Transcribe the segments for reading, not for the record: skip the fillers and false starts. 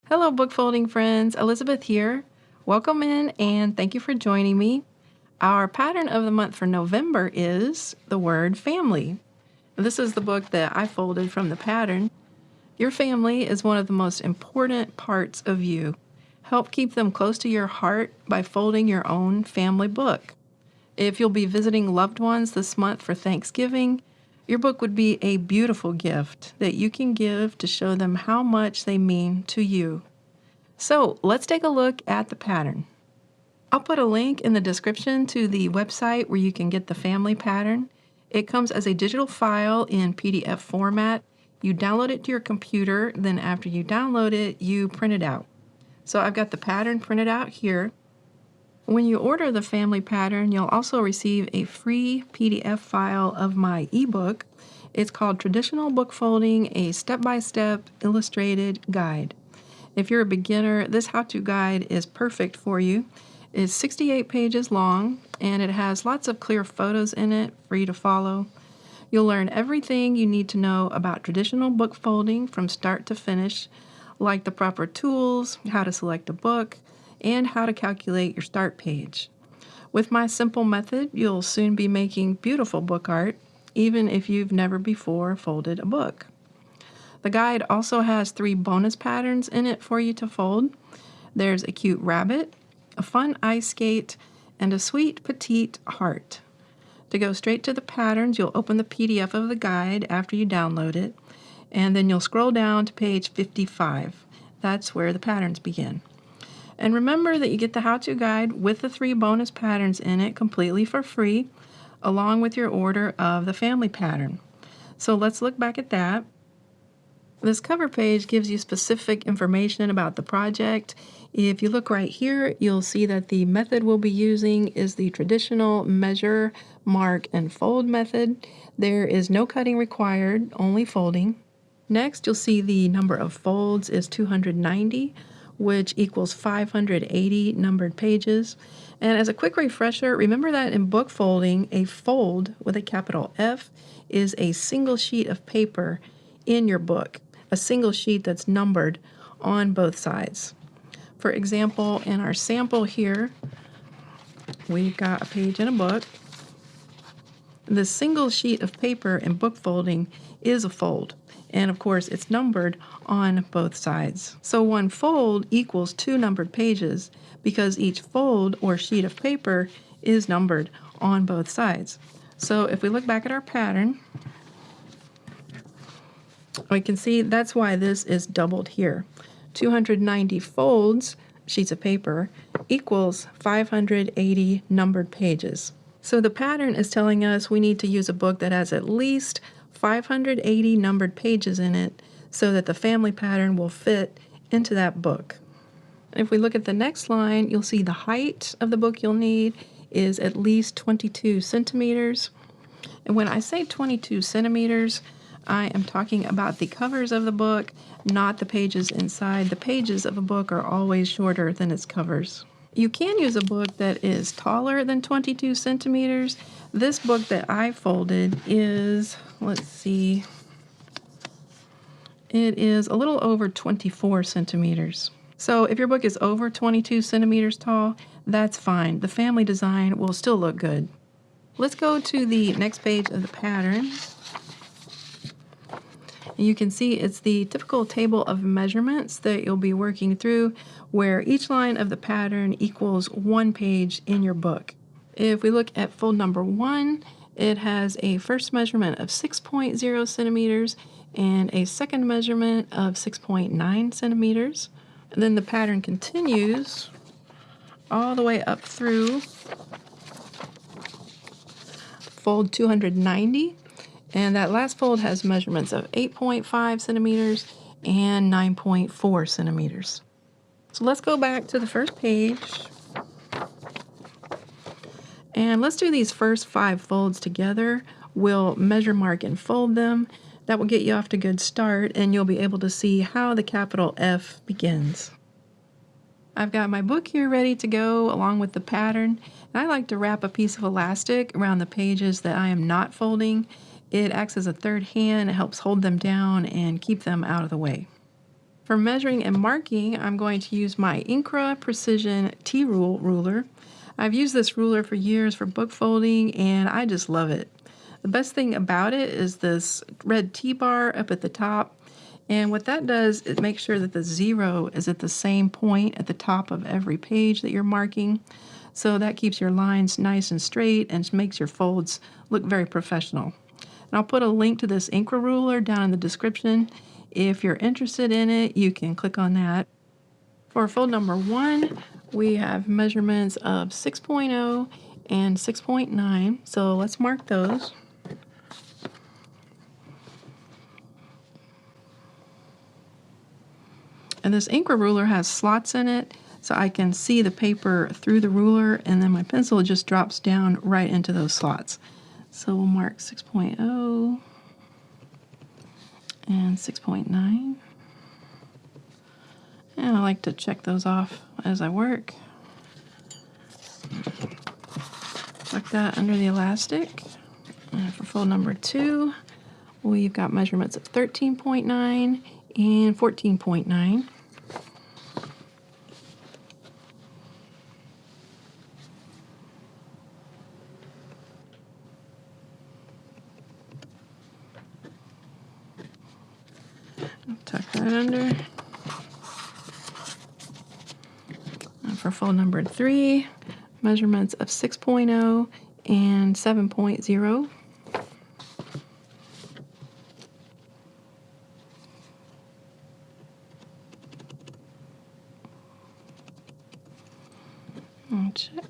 Hello, book folding friends. Elizabeth here. Welcome in and thank you for joining me. Our pattern of the month for November is the word family. This is the book that I folded from the pattern. Your family is one of the most important parts of you. Help keep them close to your heart by folding your own family book. If you'll be visiting loved ones this month for Thanksgiving, your book would be a beautiful gift that you can give to show them how much they mean to you. So let's take a look at the pattern. I'll put a link in the description to the website where you can get the family pattern. It comes as a digital file in PDF format. You download it to your computer, then after you download it, you print it out. So I've got the pattern printed out here. When you order the family pattern, you'll also receive a free PDF file of my ebook. It's called Traditional Book Folding, a Step-by-Step Illustrated Guide. If you're a beginner, this how-to guide is perfect for you. It's 68 pages long, and it has lots of clear photos in it for you to follow. You'll learn everything you need to know about traditional book folding from start to finish, like the proper tools, how to select a book, and how to calculate your start page. With my simple method, you'll soon be making beautiful book art, even if you've never before folded a book. The guide also has 3 bonus patterns in it for you to fold. There's a cute rabbit, a fun ice skate, and a sweet petite heart. To go straight to the patterns, you'll open the PDF of the guide after you download it, and then you'll scroll down to page 55. That's where the patterns begin. And remember that you get the how-to guide with the 3 bonus patterns in it completely for free, along with your order of the family pattern. So let's look back at that. This cover page gives you specific information about the project. If you look right here, you'll see that the method we'll be using is the traditional measure, mark, and fold method. There is no cutting required, only folding. Next, you'll see the number of folds is 290, which equals 580 numbered pages. And as a quick refresher, remember that in book folding, a fold with a capital F is a single sheet of paper in your book, a single sheet that's numbered on both sides. For example, in our sample here, we've got a page in a book. The single sheet of paper in book folding is a fold, and of course it's numbered on both sides. So one fold equals 2 numbered pages because each fold or sheet of paper is numbered on both sides. So if we look back at our pattern, we can see that's why this is doubled here. 290 folds, sheets of paper, equals 580 numbered pages. So the pattern is telling us we need to use a book that has at least 580 numbered pages in it so that the family pattern will fit into that book. If we look at the next line, you'll see the height of the book you'll need is at least 22 centimeters. And when I say 22 centimeters, I am talking about the covers of the book, not the pages inside. The pages of a book are always shorter than its covers. You can use a book that is taller than 22 centimeters. This book that I folded is, let's see, it is a little over 24 centimeters. So if your book is over 22 centimeters tall, that's fine. The family design will still look good. Let's go to the next page of the pattern. You can see it's the typical table of measurements that you'll be working through, where each line of the pattern equals 1 page in your book. If we look at fold number 1, it has a first measurement of 6.0 centimeters and a second measurement of 6.9 centimeters. And then the pattern continues all the way up through fold 290. And that last fold has measurements of 8.5 centimeters and 9.4 centimeters. So let's go back to the first page. And let's do these first 5 folds together. We'll measure, mark, and fold them. That will get you off to a good start, and you'll be able to see how the capital F begins. I've got my book here ready to go along with the pattern. And I like to wrap a piece of elastic around the pages that I am not folding. It acts as a third hand. It helps hold them down and keep them out of the way. For measuring and marking, I'm going to use my Incra Precision T-Rule ruler. I've used this ruler for years for book folding, and I just love it. The best thing about it is this red T-bar up at the top. And what that does, it makes sure that the 0 is at the same point at the top of every page that you're marking. So that keeps your lines nice and straight and makes your folds look very professional. And I'll put a link to this Incra ruler down in the description. If you're interested in it, you can click on that. For fold number 1, we have measurements of 6.0 and 6.9. So let's mark those. And this Incra ruler has slots in it, so I can see the paper through the ruler, and then my pencil just drops down right into those slots. So we'll mark 6.0 and 6.9. And I like to check those off as I work. Tuck that under the elastic. And for fold number 2, we've got measurements of 13.9 and 14.9. Tuck that under. And for fold number 3, measurements of 6.0 and 7.0. I'll check.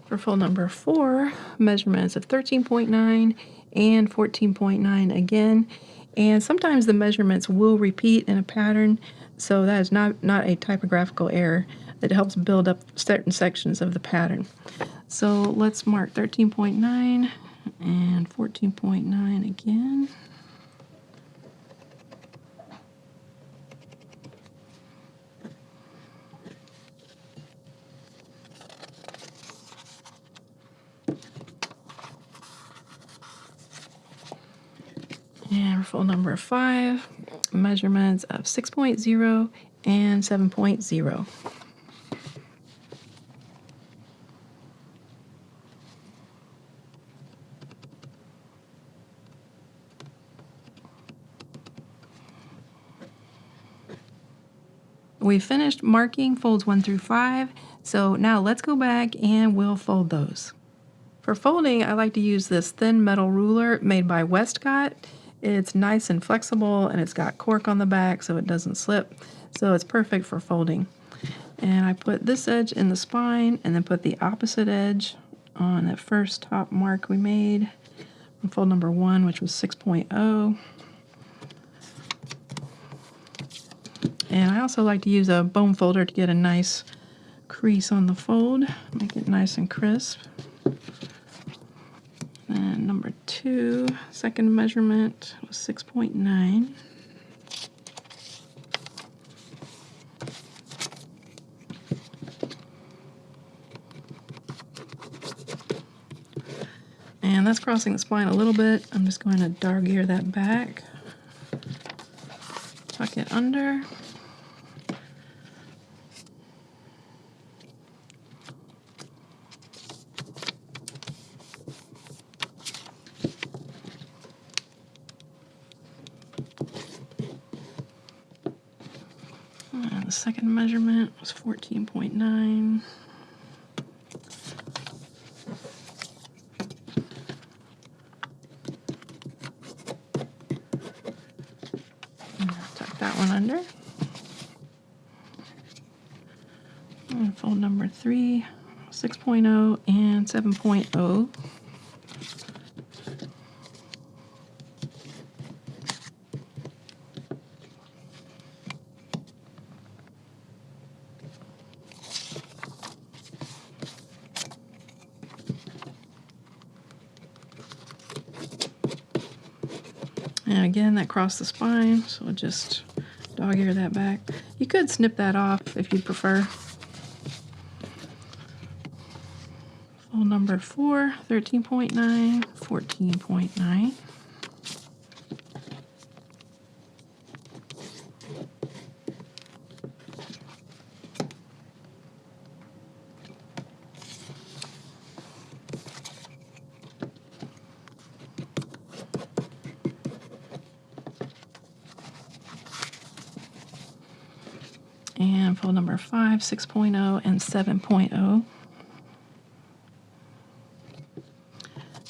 For fold number 4, measurements of 13.9 and 14.9 again. And sometimes the measurements will repeat in a pattern, so that is not a typographical error. That helps build up certain sections of the pattern. So let's mark 13.9 and 14.9 again. And for fold number 5, measurements of 6.0 and 7.0. We finished marking folds 1 through 5, so now let's go back and we'll fold those. For folding, I like to use this thin metal ruler made by Westcott. It's nice and flexible, and it's got cork on the back so it doesn't slip, so it's perfect for folding. And I put this edge in the spine and then put the opposite edge on that first top mark we made on fold number 1, which was 6.0. And I also like to use a bone folder to get a nice crease on the fold, make it nice and crisp. And number 2, second measurement was 6.9. And that's crossing the spine a little bit. I'm just going to dog ear that back. Tuck it under. And the second measurement was 14.9. Tuck that one under. And fold number 3, 6.0 and 7.0. And again, that crossed the spine, so just dog ear that back. You could snip that off if you prefer. Fold number 4, 13.9, 14.9. And fold number 5, 6.0, and 7.0.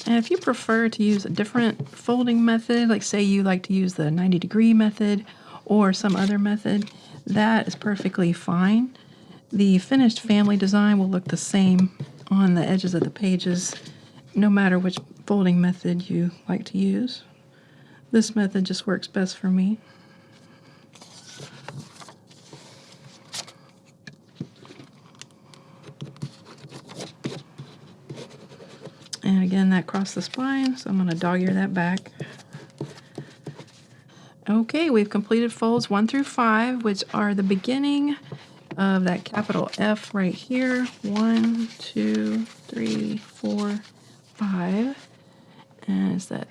And if you prefer to use a different folding method, like say you like to use the 90-degree method or some other method, that is perfectly fine. The finished family design will look the same on the edges of the pages, no matter which folding method you like to use. This method just works best for me. And again, that crossed the spine, so I'm going to dog-ear that back. Okay, we've completed folds 1 through 5, which are the beginning of that capital F right here. 1, 2, 3, 4, 5. And it's that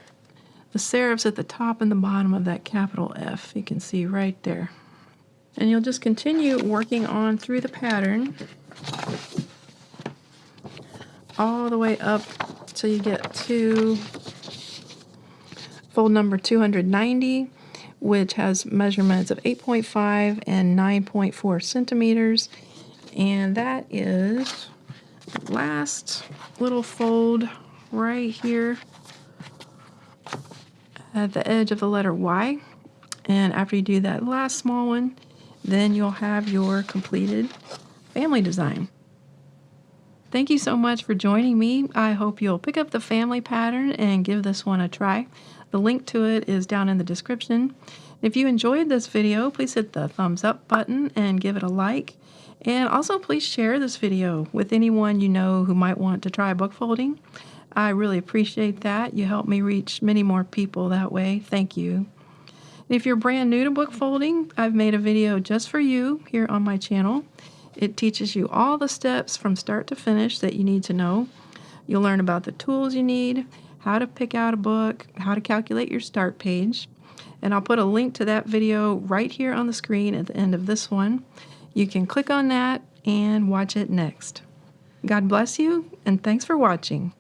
the serifs at the top and the bottom of that capital F. You can see right there. And you'll just continue working on through the pattern all the way up till you get to fold number 290, which has measurements of 8.5 and 9.4 centimeters. And that is the last little fold right here at the edge of the letter Y. And after you do that last small one, then you'll have your completed family design. Thank you so much for joining me. I hope you'll pick up the family pattern and give this one a try. The link to it is down in the description. If you enjoyed this video, please hit the thumbs up button and give it a like. And also please share this video with anyone you know who might want to try book folding. I really appreciate that. You help me reach many more people that way. Thank you. If you're brand new to book folding, I've made a video just for you here on my channel. It teaches you all the steps from start to finish that you need to know. You'll learn about the tools you need, how to pick out a book, how to calculate your start page. And I'll put a link to that video right here on the screen at the end of this one. You can click on that and watch it next. God bless you, and thanks for watching.